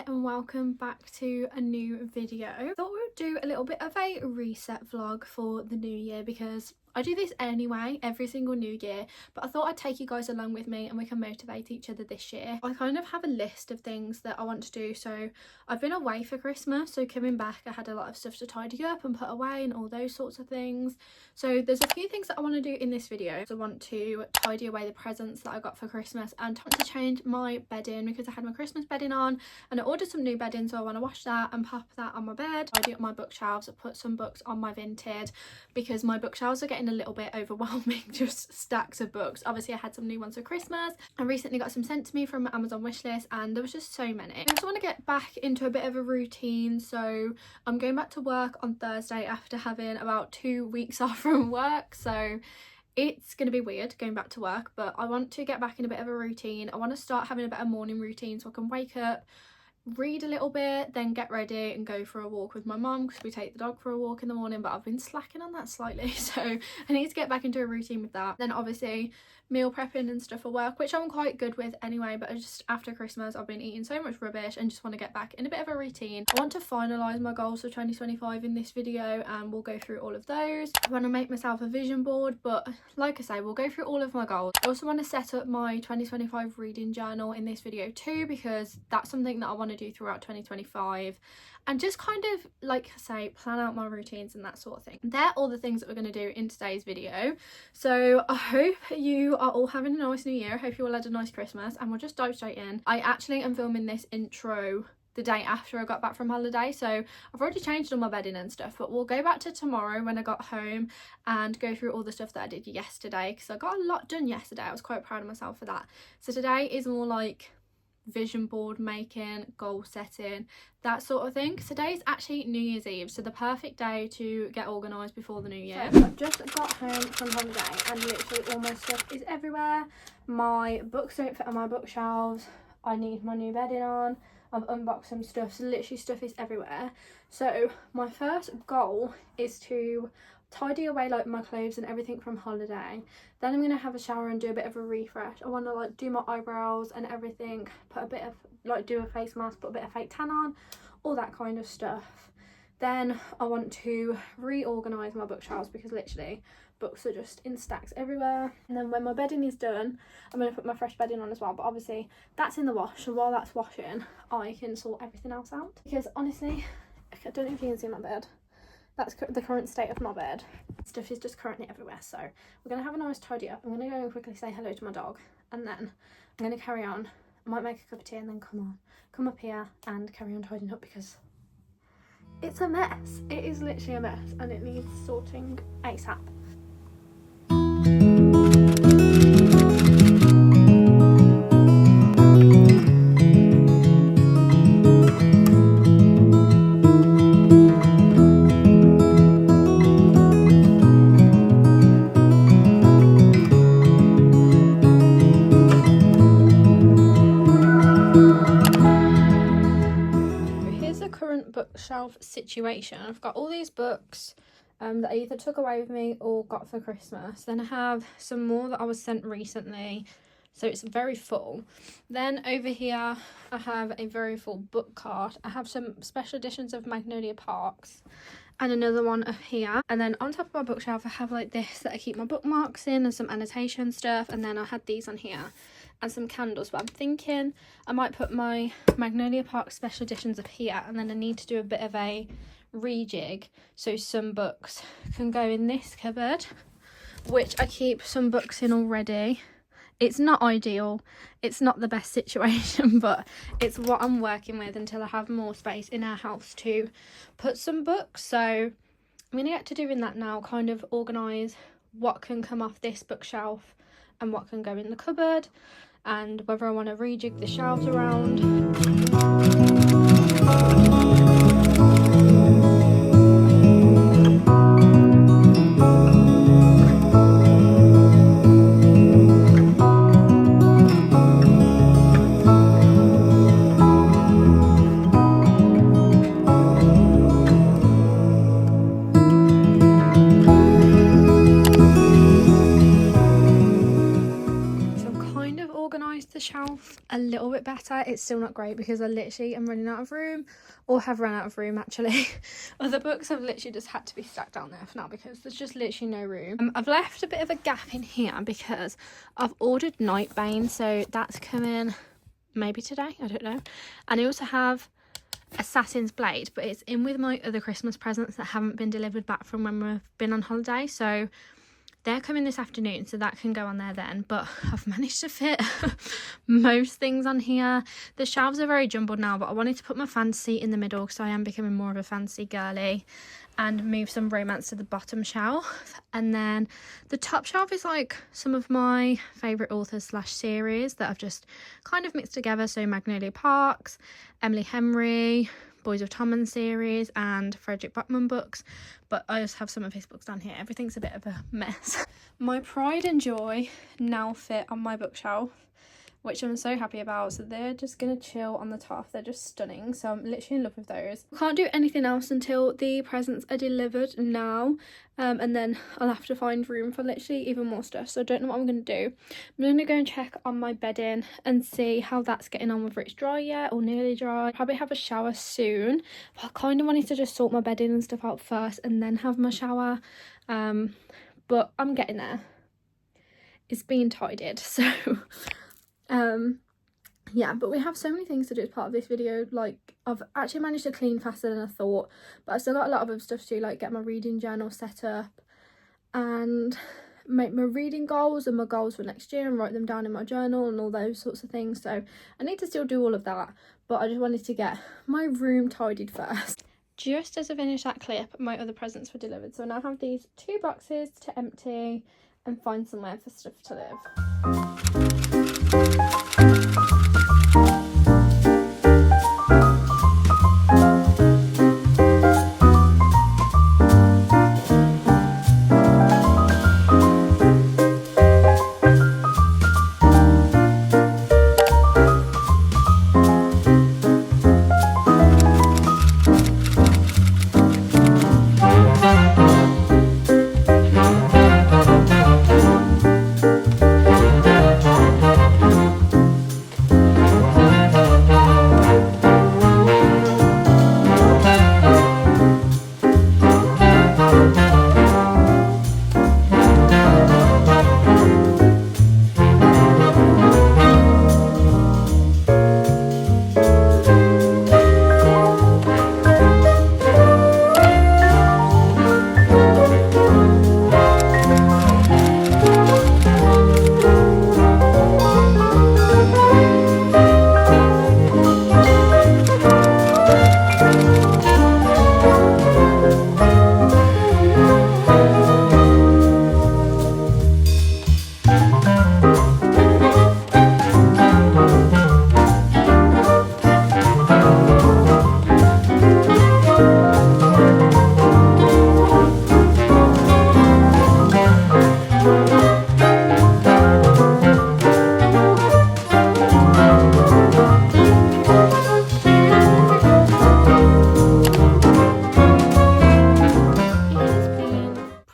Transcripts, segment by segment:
Welcome back to a new video. I thought we would do a little bit of a reset vlog for the new year because I do this anyway every single new year, but I thought I'd take you guys along with me and we can motivate each other this year. I kind of have a list of things that I want to do. So I've been away for Christmas, so coming back I had a lot of stuff to tidy up and put away and all those sorts of things. So there's a few things that I want to do in this video. So I want to tidy away the presents that I got for Christmas and I want to change my bedding because I had my Christmas bedding on and I ordered some new bedding, so I want to wash that and pop that on my bed. Tidy up my bookshelves, I put some books on my Vinted because my bookshelves are getting a little bit overwhelming, just stacks of books. Obviously I had some new ones for Christmas. I recently got some sent to me from my Amazon wishlist and there was just so many. I just want to get back into a bit of a routine, so I'm going back to work on Thursday after having about 2 weeks off from work, so it's going to be weird going back to work, but I want to get back in a bit of a routine. I want to start having a better morning routine so I can wake up, read a little bit, then get ready and go for a walk with my mum because we take the dog for a walk in the morning, but I've been slacking on that slightly, so I need to get back into a routine with that. Then obviously meal prepping and stuff for work, which I'm quite good with anyway, but just after Christmas I've been eating so much rubbish and just want to get back in a bit of a routine. I want to finalise my goals for 2025 in this video and we'll go through all of those. I want to make myself a vision board, but like I say, we'll go through all of my goals. I also want to set up my 2025 reading journal in this video too because that's something that I want to do throughout 2025 and just kind of, like I say, plan out my routines and that sort of thing. They're all the things that we're going to do in today's video. So I hope you are all having a nice new year. I hope you all had a nice Christmas and we'll just dive straight in. I actually am filming this intro the day after I got back from holiday, so I've already changed all my bedding and stuff, but we'll go back to tomorrow when I got home and go through all the stuff that I did yesterday because I got a lot done yesterday. I was quite proud of myself for that. So today is more like vision board making, goal setting, that sort of thing. Today's actually New Year's Eve, so the perfect day to get organised before the new year. So I've just got home from holiday and literally all my stuff is everywhere. My books don't fit on my bookshelves. I need my new bedding on. I've unboxed some stuff, so literally stuff is everywhere. So my first goal is to tidy away like my clothes and everything from holiday. Then I'm gonna have a shower and do a bit of a refresh. I want to like do my eyebrows and everything, put a bit of like do a face mask, put a bit of fake tan on, all that kind of stuff. Then I want to reorganize my bookshelves because literally books are just in stacks everywhere. And then when my bedding is done, I'm going to put my fresh bedding on as well, but obviously that's in the wash, so while that's washing I can sort everything else out because honestly I don't know if you can see my bed. That's the current state of my bed. Stuff is just currently everywhere, so we're going to have a nice tidy up. I'm going to go and quickly say hello to my dog and then I'm going to carry on. I might make a cup of tea and then come up here and carry on tidying up because it's a mess. It is literally a mess and it needs sorting ASAP. Bookshelf situation. I've got all these books that I either took away with me or got for Christmas. Then I have some more that I was sent recently, so it's very full. Then over here I have a very full book cart. I have some special editions of Magnolia Parks and another one up here. And then on top of my bookshelf I have like this that I keep my bookmarks in and some annotation stuff, and then I had these on here and some candles, but I'm thinking I might put my Magnolia Park special editions up here, and then I need to do a bit of a rejig so some books can go in this cupboard, which I keep some books in already. It's not ideal, it's not the best situation, but it's what I'm working with until I have more space in our house to put some books. So I'm going to get to doing that now, kind of organise what can come off this bookshelf and what can go in the cupboard, and whether I want to rejig the shelves around. shelf a little bit better. It's still not great because I literally am running out of room, or have run out of room actually. Other books have literally just had to be stacked down there for now because there's just literally no room. I've left a bit of a gap in here because I've ordered Nightbane, so that's coming maybe today, I don't know. And I also have Assassin's Blade, but it's in with my other Christmas presents that haven't been delivered back from when we've been on holiday, so they're coming this afternoon, so that can go on there then. But I've managed to fit most things on here. The shelves are very jumbled now, but I wanted to put my fantasy in the middle because I am becoming more of a fantasy girly, and move some romance to the bottom shelf. And then the top shelf is like some of my favourite authors / series that I've just kind of mixed together. So Magnolia Parks, Emily Henry, Boys of Tommen series, and Frederick Backman books. But I just have some of his books down here. Everything's a bit of a mess. My Pride and Joy now fit on my bookshelf, which I'm so happy about. So they're just gonna chill on the top. They're just stunning, so I'm literally in love with those. Can't do anything else until the presents are delivered now, and then I'll have to find room for literally even more stuff, so I don't know what I'm gonna do. I'm gonna go and check on my bedding and see how that's getting on, whether it's dry yet or nearly dry. Probably have a shower soon, but I kind of wanted to just sort my bedding and stuff out first and then have my shower, but I'm getting there. It's being tidied, so yeah, but we have so many things to do as part of this video. Like, I've actually managed to clean faster than I thought, but I've still got a lot of other stuff to do, like get my reading journal set up and make my reading goals and my goals for next year and write them down in my journal and all those sorts of things. So I need to still do all of that, but I just wanted to get my room tidied first. Just as I finished that clip, my other presents were delivered, so I now have these 2 boxes to empty and find somewhere for stuff to live.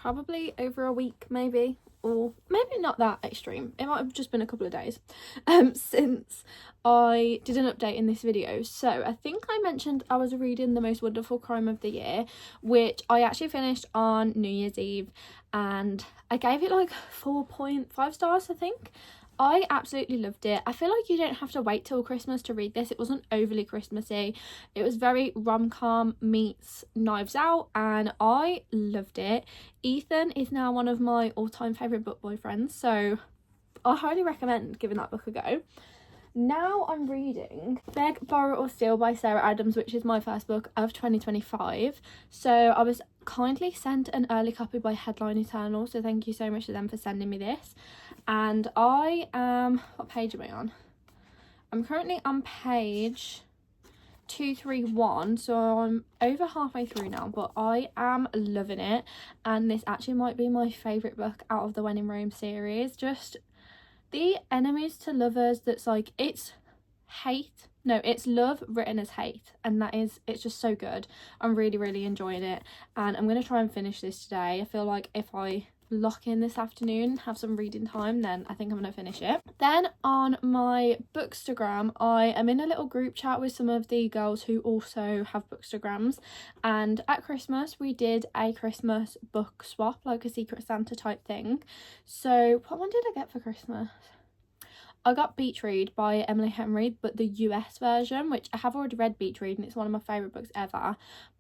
Probably over a week, maybe, or maybe not that extreme. It might have just been a couple of days since I did an update in this video. So I think I mentioned I was reading The Most Wonderful Crime of the Year, which I actually finished on New Year's Eve, and I gave it like 4.5 stars, I think. I absolutely loved it. I feel like you don't have to wait till Christmas to read this. It wasn't overly Christmassy. It was very rom-com meets Knives Out, and I loved it. Ethan is now one of my all-time favourite book boyfriends, so I highly recommend giving that book a go. Now I'm reading Beg, Borrow or Steal by Sarah Adams, which is my first book of 2025. So I was kindly sent an early copy by Headline Eternal, so thank you so much to them for sending me this. And I am, what page am I on? I'm currently on page 231, so I'm over halfway through now, but I am loving it. And this actually might be my favourite book out of the When in Rome series. Just the enemies to lovers, that's like, it's love written as hate, and it's just so good. I'm really enjoying it, and I'm going to try and finish this today. I feel like if I lock in this afternoon, have some reading time, then I think I'm gonna finish it. Then on my Bookstagram, I am in a little group chat with some of the girls who also have Bookstagrams, and at Christmas we did a Christmas book swap, like a Secret Santa type thing. So what one did I get for Christmas? I got Beach Read by Emily Henry, but the US version, which I have already read Beach Read and it's one of my favourite books ever,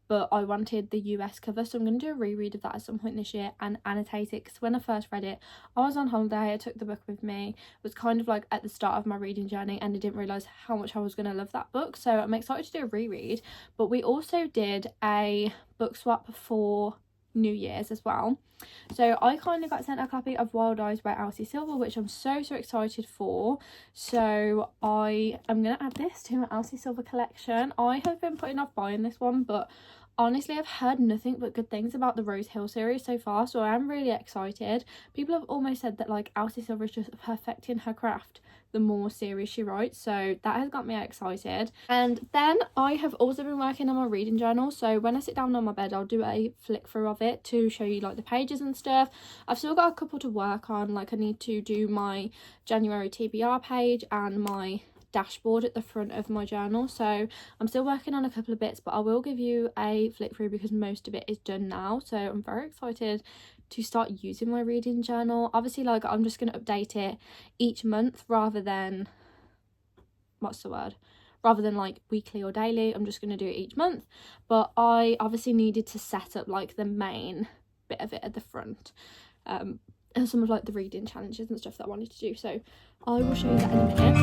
but I wanted the US cover, so I'm going to do a reread of that at some point this year and annotate it, because when I first read it, I was on holiday, I took the book with me, it was kind of like at the start of my reading journey, and I didn't realise how much I was going to love that book, so I'm excited to do a reread. But we also did a book swap for New Year's as well. So I kind of got sent a copy of Wild Eyes by Elsie Silver, which I'm so excited for. So I am going to add this to my Elsie Silver collection. I have been putting off buying this one, but honestly I've heard nothing but good things about the Rose Hill series so far, so I am really excited. People have almost said that like Elsie Silver is just perfecting her craft the more series she writes, so that has got me excited. And then I have also been working on my reading journal, so when I sit down on my bed I'll do a flick through of it to show you like the pages and stuff. I've still got a couple to work on, like I need to do my January TBR page and my dashboard at the front of my journal, so I'm still working on a couple of bits, but I will give you a flick through because most of it is done now. So I'm very excited to start using my reading journal. Obviously, like I'm just going to update it each month rather than like weekly or daily. I'm just going to do it each month, but I obviously needed to set up like the main bit of it at the front, and some of like the reading challenges and stuff that I wanted to do, so I will show you that in a minute.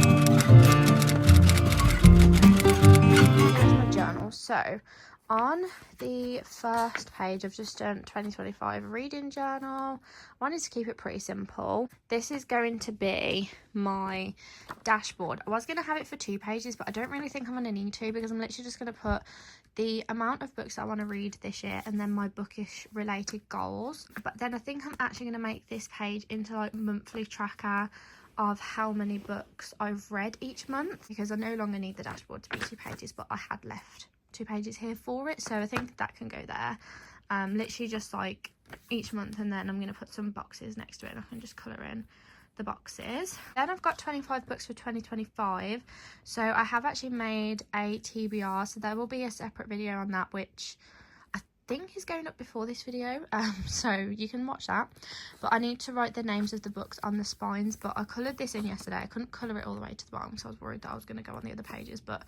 Here's my journal. So on the first page I've just done 2025 reading journal. I wanted to keep it pretty simple. This is going to be my dashboard. I was going to have it for 2 pages, but I don't really think I'm going to need to, because I'm literally just going to put the amount of books I want to read this year and then my bookish related goals. But then I think I'm actually going to make this page into like monthly tracker of how many books I've read each month, because I no longer need the dashboard to be 2 pages, but I had left 2 pages here for it, so I think that can go there. Literally just like each month, and then I'm going to put some boxes next to it and I can just colour in the boxes. Then I've got 25 books for 2025, so I have actually made a TBR, so there will be a separate video on that, which I think is going up before this video, so you can watch that. But I need to write the names of the books on the spines, but I coloured this in yesterday. I couldn't colour it all the way to the bottom, so I was worried that I was going to go on the other pages, but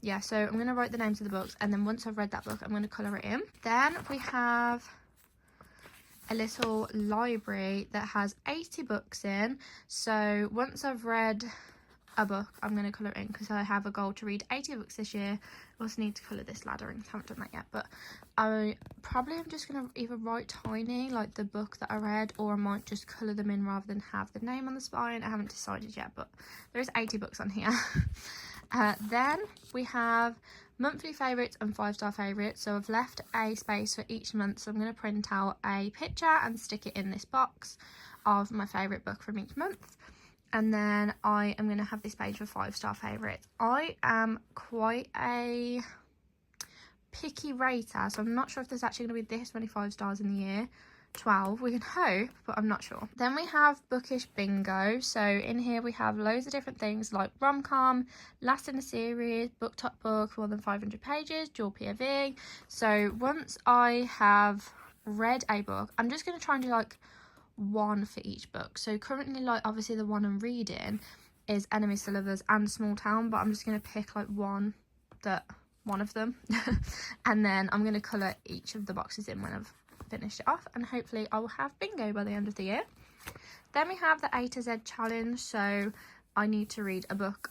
yeah, so I'm going to write the names of the books, and then once I've read that book I'm going to colour it in. Then we have a little library that has 80 books in, so once I've read a book I'm going to colour it in, because I have a goal to read 80 books this year. I also need to colour this ladder in, haven't done that yet, but I probably am just going to either write tiny like the book that I read, or I might just colour them in rather than have the name on the spine. I haven't decided yet, but there is 80 books on here. Then we have monthly favourites and 5-star favourites, so I've left a space for each month, so I'm going to print out a picture and stick it in this box of my favourite book from each month. And then I am going to have this page for 5-star favourites. I am quite a picky rater, so I'm not sure if there's actually going to be this many 5 stars in the year. 12, we can hope, but I'm not sure. Then we have bookish bingo, so in here we have loads of different things like rom-com, last in the series, book top book, more than 500 pages, dual POV. So once I have read a book, I'm just going to try and do like one for each book. So currently, like obviously the one I'm reading is Enemies to Lovers and Small Town, but I'm just going to pick like one of them and then I'm going to colour each of the boxes in when I've finished it off, and hopefully I will have bingo by the end of the year. Then we have the A to Z challenge, so I need to read a book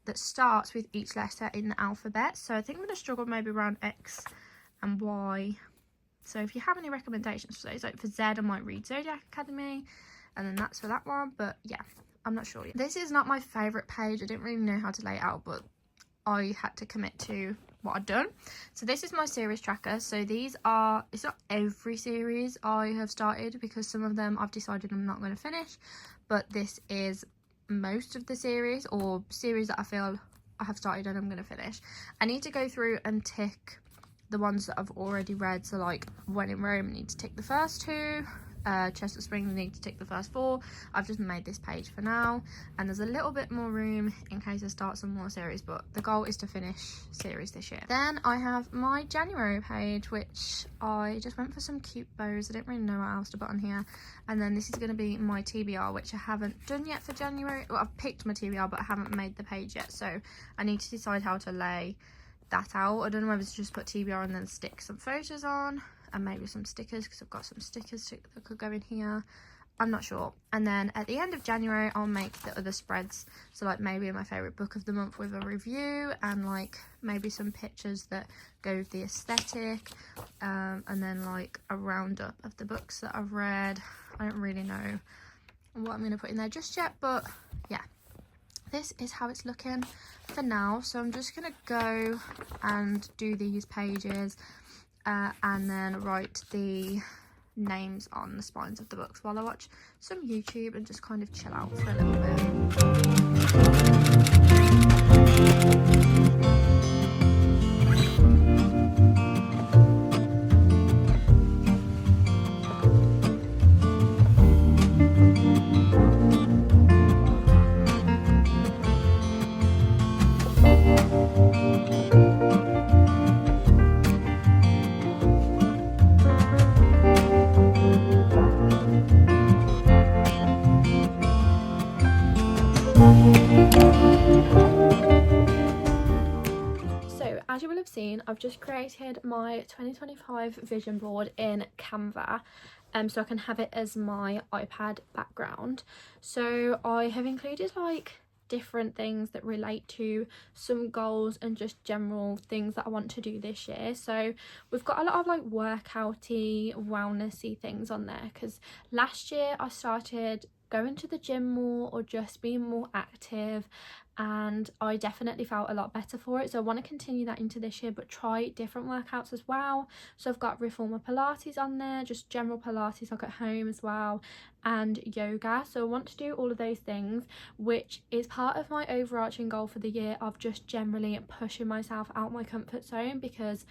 that starts with each letter in the alphabet. So I think I'm going to struggle maybe around X and Y. So if you have any recommendations for those, like for Z I might read Zodiac Academy, and then that's for that one, but yeah, I'm not sure yet. This is not my favourite page. I didn't really know how to lay it out, but I had to commit to what I'd done. So this is my series tracker. So these are, it's not every series I have started, because some of them I've decided I'm not going to finish, but this is most of the series, or series that I feel I have started and I'm going to finish. I need to go through and tick the ones that I've already read, so like When in Rome I need to tick the first 2, Chester Springs need to tick the first 4. I've just made this page for now, and there's a little bit more room in case I start some more series, but the goal is to finish series this year. Then I have my January page, which I just went for some cute bows. I didn't really know what else to put on here. And then this is going to be my TBR, which I haven't done yet for January. Well, I've picked my TBR, but I haven't made the page yet, so I need to decide how to lay that out. I don't know whether to just put TBR and then stick some photos on and maybe some stickers, because I've got some stickers that could go in here. I'm not sure. And then at the end of January I'll make the other spreads, so like maybe my favorite book of the month with a review, and like maybe some pictures that go with the aesthetic, and then like a roundup of the books that I've read. I don't really know what I'm going to put in there just yet, but yeah, this is how it's looking for now. So I'm just going to go and do these pages and then write the names on the spines of the books while I watch some YouTube and just kind of chill out for a little As you will have seen, I've just created my 2025 vision board in Canva, so I can have it as my iPad background. So I have included like different things that relate to some goals and just general things that I want to do this year. So we've got a lot of like workouty, wellnessy things on there, because last year I started going to the gym more or just being more active, and I definitely felt a lot better for it. So I want to continue that into this year, but try different workouts as well. So I've got reformer Pilates on there, just general Pilates like at home as well, and yoga. So I want to do all of those things, which is part of my overarching goal for the year of just generally pushing myself out my comfort zone, because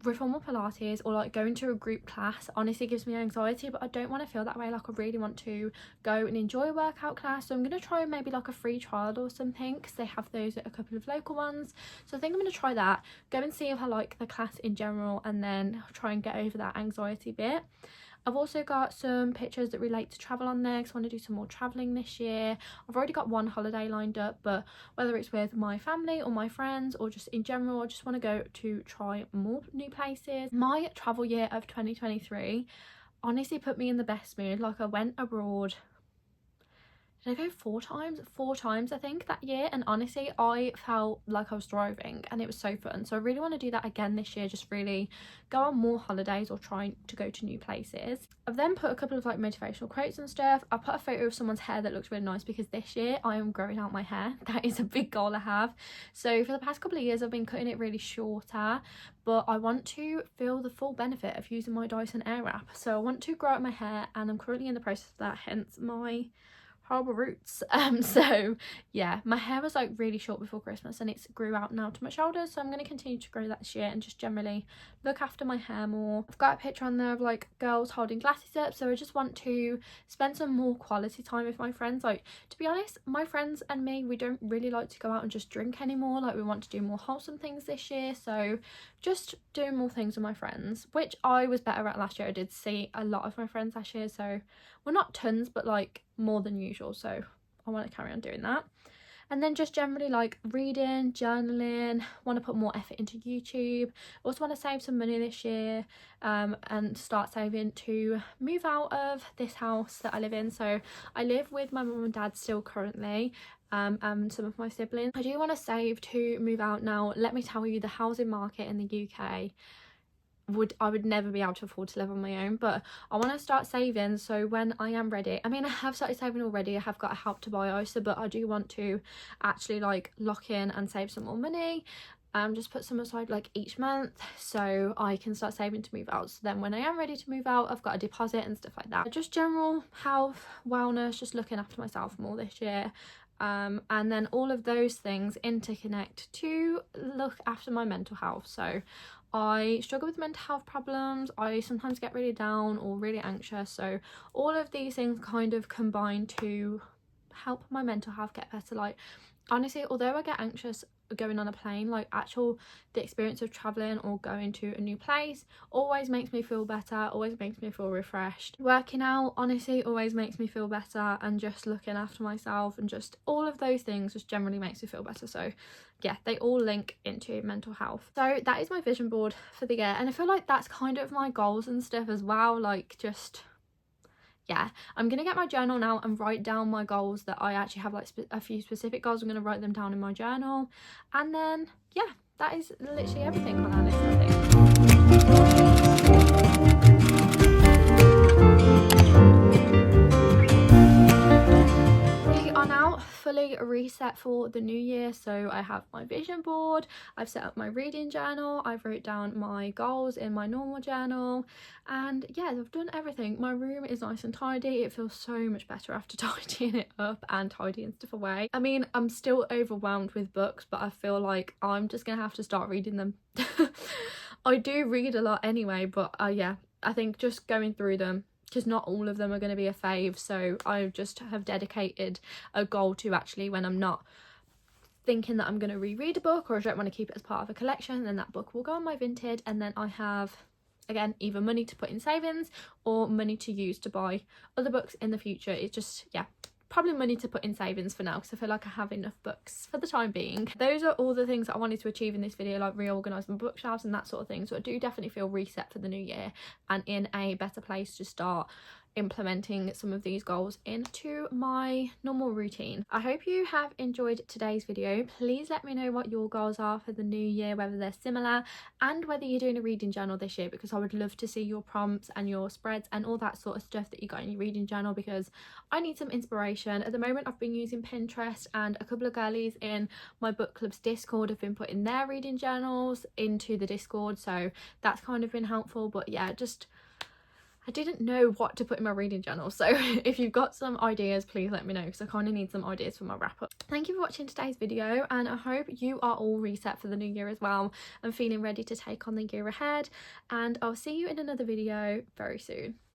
reformer Pilates or like going to a group class honestly gives me anxiety, but I don't want to feel that way. Like I really want to go and enjoy a workout class, so I'm going to try maybe like a free trial or something, because they have those at a couple of local ones. So I think I'm going to try that, go and see if I like the class in general, and then try and get over that anxiety bit. I've also got some pictures that relate to travel on there, because I want to do some more travelling this year. I've already got one holiday lined up, but whether it's with my family or my friends or just in general, I just want to go to try more new places. My travel year of 2023 honestly put me in the best mood. Like I went abroad, did I go 4 times? 4 times I think that year, and honestly I felt like I was thriving and it was so fun. So I really want to do that again this year, just really go on more holidays or try to go to new places. I've then put a couple of like motivational quotes and stuff. I put a photo of someone's hair that looks really nice, because this year I am growing out my hair. That is a big goal I have. So for the past couple of years I've been cutting it really shorter, but I want to feel the full benefit of using my Dyson Airwrap. So I want to grow out my hair, and I'm currently in the process of that, hence my horrible roots. So yeah, my hair was like really short before Christmas and it's grew out now to my shoulders, so I'm going to continue to grow that this year and just generally look after my hair more. I've got a picture on there of like girls holding glasses up, so I just want to spend some more quality time with my friends. Like, to be honest, my friends and me, we don't really like to go out and just drink anymore. Like, we want to do more wholesome things this year, so just doing more things with my friends, which I was better at last year. I did see a lot of my friends last year, so well, not tons, but like more than usual, so I want to carry on doing that. And then just generally like reading, journaling, want to put more effort into YouTube. Also want to save some money this year, and start saving to move out of this house that I live in. So I live with my mum and dad still currently, and some of my siblings. I do want to save to move out now. Let me tell you, the housing market in the UK, I would never be able to afford to live on my own, but I want to start saving so when I am ready. I mean, I have started saving already. I have got a Help to Buy ISA, but I do want to actually like lock in and save some more money. Just put some aside like each month so I can start saving to move out. So then when I am ready to move out, I've got a deposit and stuff like that. Just general health, wellness, just looking after myself more this year. And then all of those things interconnect to look after my mental health. So I struggle with mental health problems. I sometimes get really down or really anxious, so all of these things kind of combine to help my mental health get better. Like, honestly, although I get anxious going on a plane, like the experience of traveling or going to a new place always makes me feel better, always makes me feel refreshed. Working out honestly always makes me feel better, and just looking after myself and just all of those things just generally makes me feel better. So yeah, they all link into mental health. So that is my vision board for the year, and I feel like that's kind of my goals and stuff as well. Like, just yeah, I'm gonna get my journal now and write down my goals that I actually have, like a few specific goals. I'm gonna write them down in my journal, and then yeah, that is literally everything on our list, I think. We are now fully reset for the new year, so I have my vision board, I've set up my reading journal, I've wrote down my goals in my normal journal, and yeah, I've done everything. My room is nice and tidy. It feels so much better after tidying it up and tidying stuff away. I mean, I'm still overwhelmed with books, but I feel like I'm just gonna have to start reading them. I do read a lot anyway, but yeah, I think just going through them, because not all of them are going to be a fave, so I just have dedicated a goal to actually, when I'm not thinking that I'm going to reread a book or I don't want to keep it as part of a collection, then that book will go on my Vinted, and then I have, again, either money to put in savings or money to use to buy other books in the future. It's just, yeah, probably money to put in savings for now, because I feel like I have enough books for the time being. Those are all the things that I wanted to achieve in this video, like reorganise my bookshelves and that sort of thing. So I do definitely feel reset for the new year and in a better place to start implementing some of these goals into my normal routine. I hope you have enjoyed today's video. Please let me know what your goals are for the new year, whether they're similar, and whether you're doing a reading journal this year, because I would love to see your prompts and your spreads and all that sort of stuff that you got in your reading journal, because I need some inspiration. At the moment I've been using Pinterest, and a couple of girlies in my book club's Discord have been putting their reading journals into the Discord, so that's kind of been helpful. But yeah, just I didn't know what to put in my reading journal, so if you've got some ideas, please let me know, because I kind of need some ideas for my wrap up. Thank you for watching today's video, and I hope you are all reset for the new year as well and feeling ready to take on the year ahead, and I'll see you in another video very soon.